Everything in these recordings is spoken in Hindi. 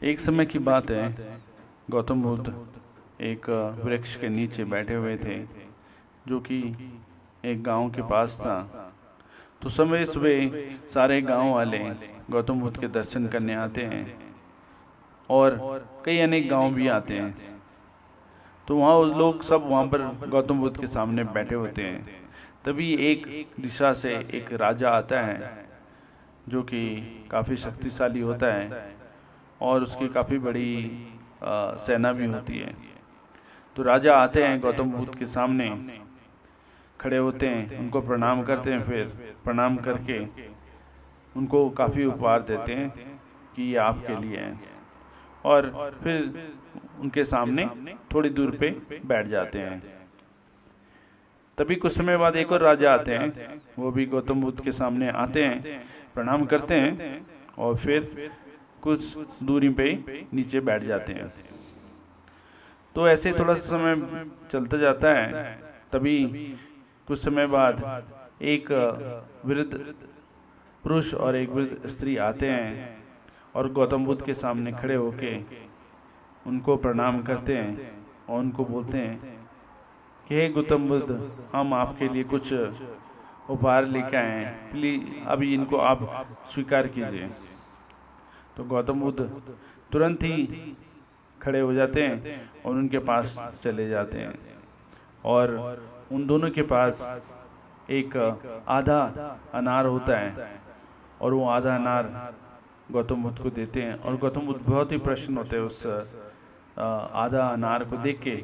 एक समय की बात है, गौतम बुद्ध एक वृक्ष के नीचे बैठे हुए थे, जो कि एक गांव के पास था। तो समय सुबह सारे गांव वाले गौतम बुद्ध के दर्शन करने आते हैं और कई अनेक गांव भी आते हैं। तो वहाँ लोग सब वहाँ पर गौतम बुद्ध के सामने बैठे होते हैं। तभी एक दिशा से एक राजा आता है, जो कि काफ़ी शक्तिशाली होता है और उसकी काफ़ी बड़ी सेना भी होती है। तो राजा आते हैं, गौतम बुद्ध के सामने खड़े होते हैं, उनको प्रणाम करते हैं, फिर प्रणाम करके उनको काफ़ी उपहार देते हैं कि ये आपके लिए है, और फिर उनके सामने थोड़ी दूर पे बैठ जाते हैं। तभी कुछ समय बाद एक और राजा आते हैं, वो भी गौतम बुद्ध के सामने आते हैं, प्रणाम करते हैं और फिर कुछ दूरी पे नीचे बैठ जाते हैं। तो ऐसे थोड़ा सा समय चलता जाता है। तभी कुछ समय बाद एक वृद्ध पुरुष और एक वृद्ध स्त्री आते हैं और गौतम बुद्ध के सामने खड़े होके उनको प्रणाम करते हैं और उनको बोलते हैं कि हे गौतम बुद्ध, हम आपके लिए कुछ उपहार लेकर आए हैं, प्लीज अभी इनको आप स्वीकार कीजिए। तो गौतम बुद्ध तुरंत ही खड़े हो जाते हैं और उनके पास चले जाते हैं, और उन दोनों के पास एक आधा अनार होता है और वो आधा अनार गौतम बुद्ध को देते हैं। और गौतम बुद्ध बहुत ही प्रसन्न होते हैं उस आधा अनार को देख के,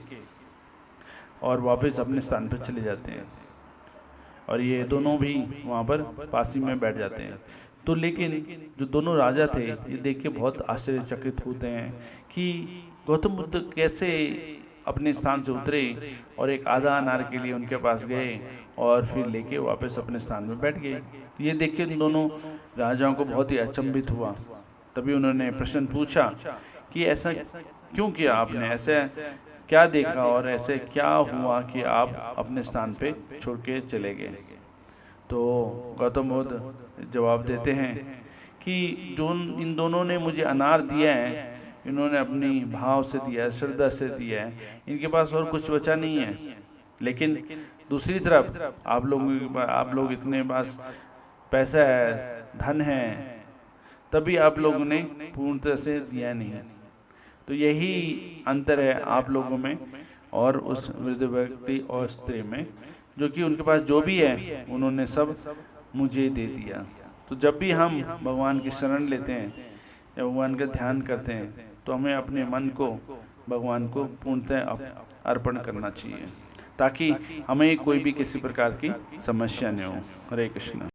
और वापस अपने स्थान पर चले जाते हैं। और ये दोनों भी वहाँ पर पास ही में बैठ जाते हैं। तो लेकिन जो दोनों राजा थे, ये देख के बहुत आश्चर्यचकित होते हैं कि गौतम बुद्ध कैसे अपने स्थान से उतरे और एक आधा अनार के लिए उनके पास गए और फिर लेके वापस अपने स्थान में बैठ गए। तो ये देख के उन दोनों राजाओं को बहुत ही अचंभित हुआ। तभी उन्होंने प्रश्न पूछा कि ऐसा क्यों किया आपने, ऐसे क्या देखा और ऐसे क्या हुआ कि आप अपने स्थान पे छोड़ के चले गए। तो गौतम बुद्ध जवाब देते हैं कि जो इन दोनों ने मुझे अनार दिया है, इन्होंने अपनी भाव से दिया है, श्रद्धा से दिया है, इनके पास और कुछ बचा नहीं है। लेकिन दूसरी तरफ आप लोग इतने पास पैसा है, धन है, तभी आप लोगों ने पूर्णतः से दिया नहीं। तो यही अंतर है आप लोगों में और उस वृद्ध व्यक्ति और स्त्री में, जो कि उनके पास जो भी है उन्होंने सब मुझे दे दिया। तो जब भी हम भगवान की शरण लेते हैं या भगवान का ध्यान करते हैं, तो हमें अपने मन को भगवान को पूर्णतः अर्पण करना चाहिए, ताकि हमें कोई भी किसी प्रकार की समस्या न हो। हरे कृष्ण।